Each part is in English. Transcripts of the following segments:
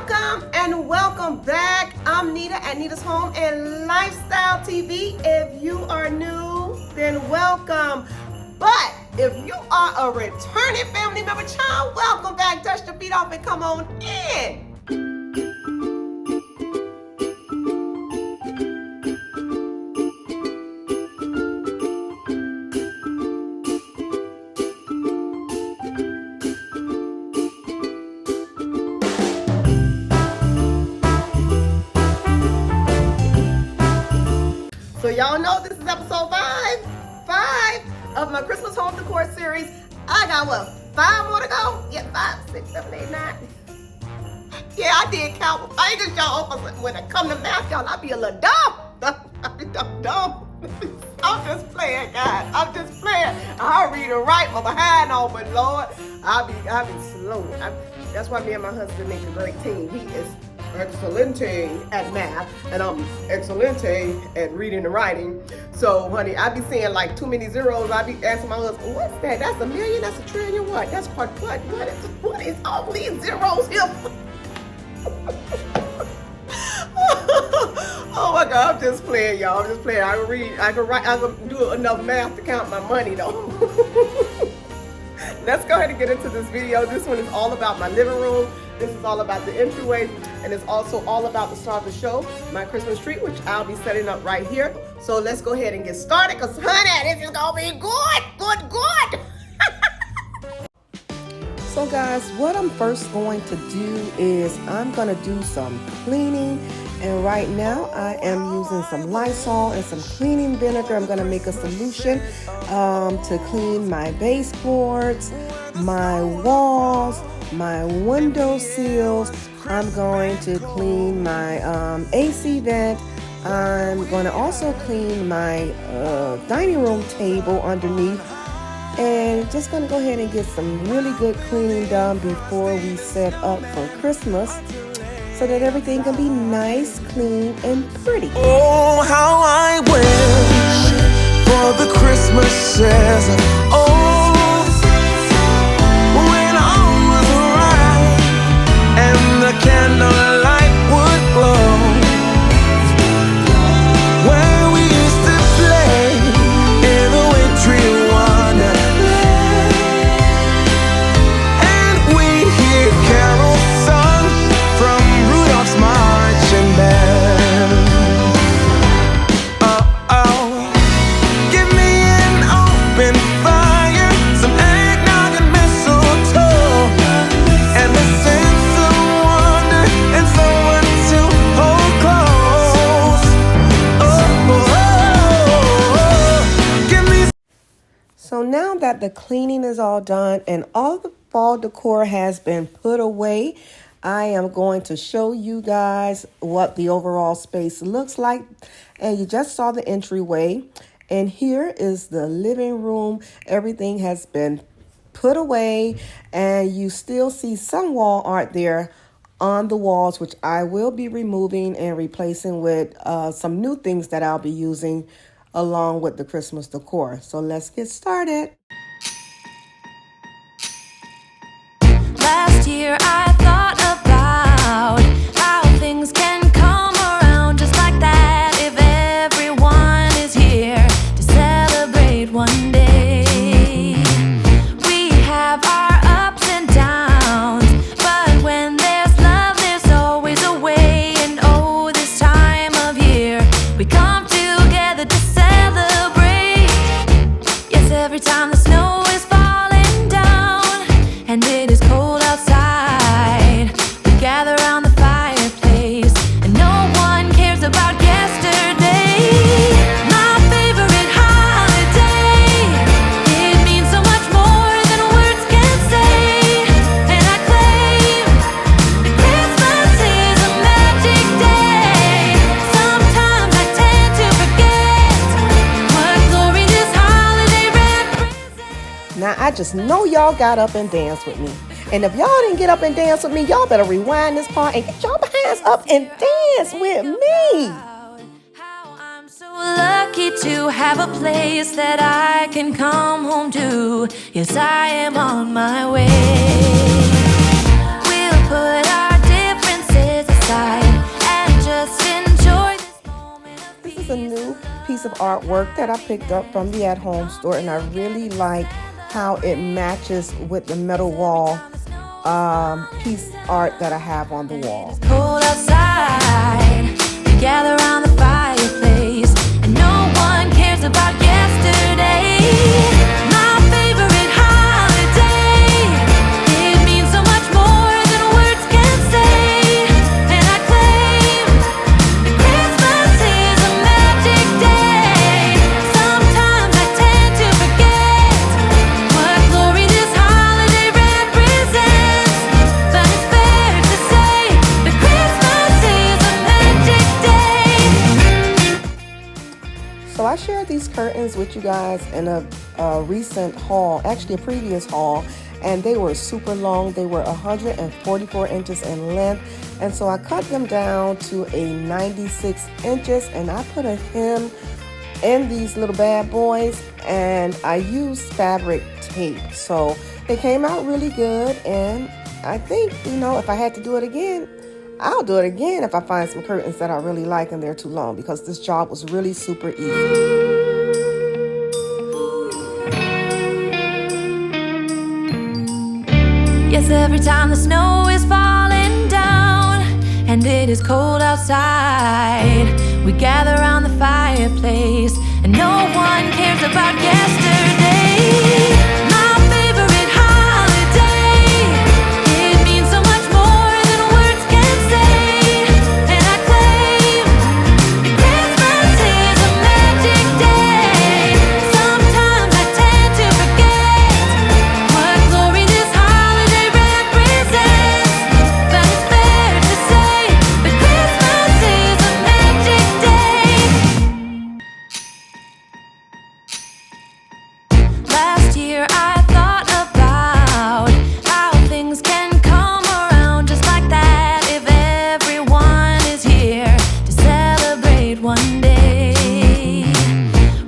Welcome and welcome back. I'm Nita at Nita's Home and Lifestyle TV. If you are new, then welcome. But if you are a returning family member, child, welcome back. Dust your feet off and come on in. So y'all know this is episode 5 of my Christmas home decor series. I got what, 5 more to go? Yeah, 5, 6, 7, 8, 9. Yeah, I did count. I ain't just y'all when I come to math, y'all, I be a little dumb. I be dumb. I'm just playing, guys. I'm just playing. I read and write my behind on, but Lord, I be slow. That's why me and my husband make a great team. He is excellente at math, and I'm excellente at reading and writing. So, honey, I be seeing like too many zeros. I be asking my husband, "What's that? That's a million? That's a trillion? What? That's what? What is all these zeros here?" Oh my God, I'm just playing, y'all. I'm just playing. I can read, I can write, I can do enough math to count my money, though. Let's go ahead and get into this video. This one is all about my living room. This is all about the entryway, and it's also all about the start of the show, my Christmas tree, which I'll be setting up right here. So let's go ahead and get started, because honey, this is gonna be good. So guys, what I'm first going to do is I'm gonna do some cleaning, and right now I am using some Lysol and some cleaning vinegar. I'm gonna make a solution to clean my baseboards, my walls, my window sills. I'm going to clean my AC vent. I'm going to also clean my dining room table underneath, and just going to go ahead and get some really good cleaning done before we set up for Christmas, so that everything can be nice, clean, and pretty. Oh, how I wish for the Christmases. Oh, the candlelight would glow, where we used to play in the wintry wonderland, and we hear carols sung from Rudolph's marching band. Oh, give me an open fire, some eggnog and mistletoe, and the sense of and someone to hold close. Give me. So now that the cleaning is all done and all the fall decor has been put away, I am going to show you guys what the overall space looks like. And you just saw the entryway, and here is the living room. Everything has been put away, and you still see some wall art there on the walls, which I will be removing and replacing with some new things that I'll be using along with the Christmas decor. So let's get started. Last year I thought about how things can come around just like that if everyone is here to celebrate one day. We have our ups and downs, but when there's love, there's always a way. And oh, this time of year we come together to celebrate. Yes, every time the snow is falling down and it is cold outside, we gather around the fireplace, and no one cares about yesterday. My favorite holiday, it means so much more than words can say. And I claim that Christmas is a magic day. Sometimes I tend to forget what glory this holiday represents. Now, I just know y'all got up and danced with me. And if y'all didn't get up and dance with me, y'all better rewind this part and get y'all hands up and dance with me. How I'm so lucky to have a place that I can come home to. Yes, I am on my way. We'll put our differences piece of artwork that I picked up from the at-home store, and I really like how it matches with the metal wall piece art that I have on the wall. Cold outside, we gather around the fireplace, and no one cares about yesterday. My favorite holiday, it means so much more than words can say. And I claim that Christmas is a magic day. Sometimes I tend to forget what glory this holiday represents, but it's fair to say that Christmas is a magic day. So I shared these curtains with you guys in a recent haul, actually a previous haul, and they were super long. They were 144 inches in length, and so I cut them down to a 96 inches, and I put a hem in these little bad boys, and I used fabric tape. So they came out really good, and I think, you know, if I had to do it again, I'll do it again if I find some curtains that I really like and they're too long, because this job was really super easy. Yes, every time the snow is falling down and it is cold outside, we gather around the fireplace, and no one cares about yesterday. My favorite holiday, it means so much more than words can say. And I claim that Christmas is a magic day. Sometimes I tend to forget what glory this holiday represents, but it's fair to say that Christmas is a magic day. Last year I thought about how things can come around just like that if everyone is here to celebrate one day.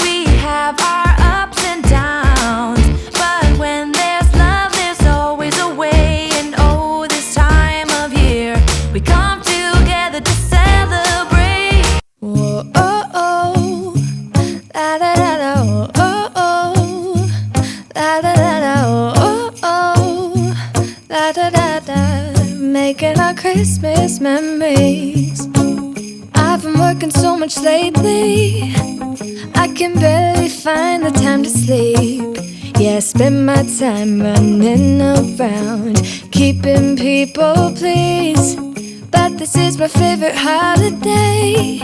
We have our ups and downs, but when there's love there's always a way. And oh, this time of year we come together to celebrate. Whoa, oh, oh, la da da da, oh, oh, oh, la da da da, oh, oh, la da da da, making our Christmas memories. I've been working so much lately, I can barely find the time to sleep. Yeah, I spend my time running around, keeping people pleased. But this is my favorite holiday.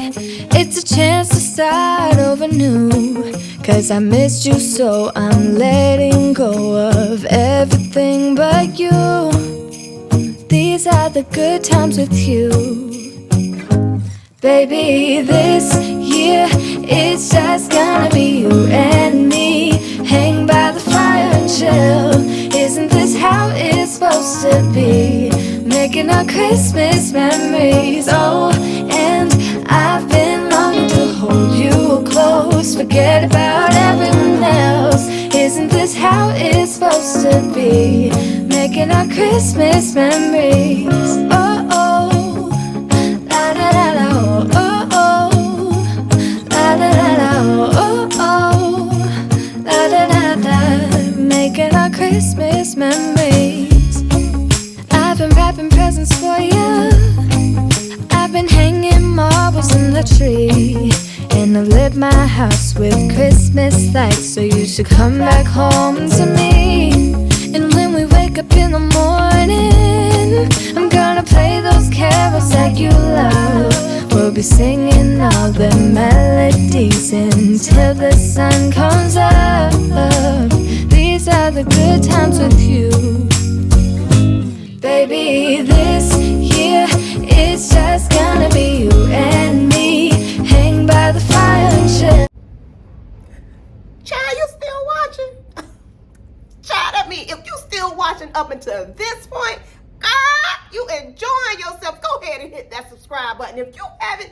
It's a chance to start over new, 'cause I missed you, so I'm letting go of everything but you. These are the good times with you. Baby, this year it's just gonna be you and me. Hang by the fire and chill. Isn't this how it's supposed to be? Making our Christmas memories. Oh, and I've been longing to hold you close. Forget about everyone else. Isn't this how it's supposed to be? Making our Christmas memories. Oh, oh, la da da da, oh, oh, la da da da, oh, oh, la da da da, making our Christmas memories. I've been wrapping presents for you. I've been hanging marbles in the tree, and I've lit my house with Christmas lights. So you should come back home to me. And when we wake up in the morning, I'm gonna play those carols that you love. We'll be singing all the melodies until the sun comes up. These are the good times with you. Baby, this year it's just gonna be you and me. Hang by the fire and chill. Child, you still watching? Child, I mean, if you still watching up until this point, you enjoying yourself, go ahead and hit that subscribe button. If you haven't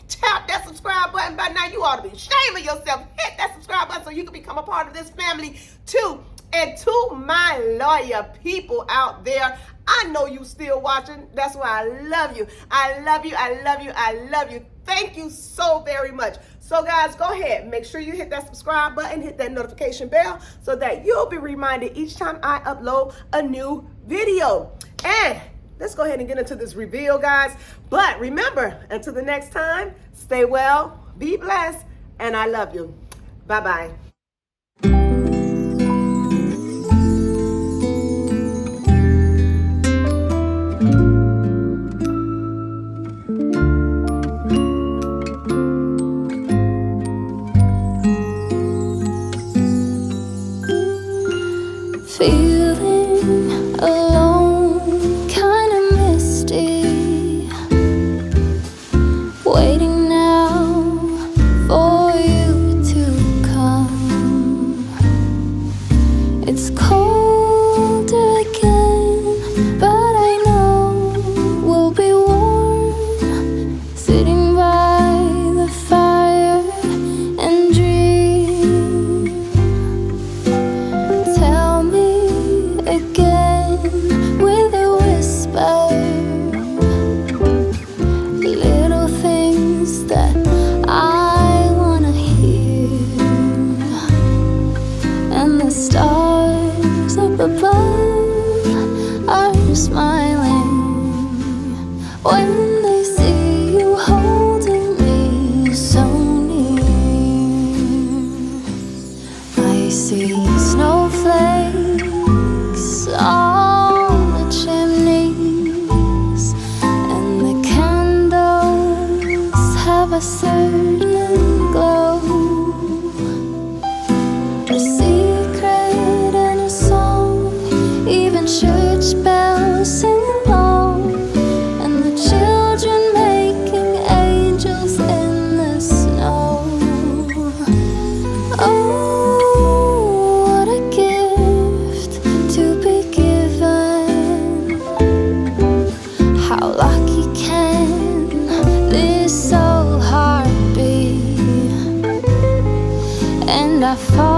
tapped that subscribe button by now, you ought to be ashamed of yourself. Hit that subscribe button so you can become a part of this family too. And to my loyal people out there, I know you still watching. That's why I love you. I love you. I love you. I love you. Thank you so very much. So guys, go ahead. Make sure you hit that subscribe button, hit that notification bell so that you'll be reminded each time I upload a new video. And let's go ahead and get into this reveal, guys. But remember, until the next time, stay well, be blessed, and I love you. Bye-bye. Feeling alone, kinda misty, waiting now for you to come. It's cold again, but I know we'll be warm, sitting by the fire and dream. Tell me again with a whisper, little things that I wanna hear, and the stars up above are smiling when they see you holding me so near. I see snowflakes on the chimneys, and the candles have a certain glow, a secret and a song, even church bells sing along, and the children making angels in the snow. Oh, what a gift to be given. How lucky can this old heart be? And I fall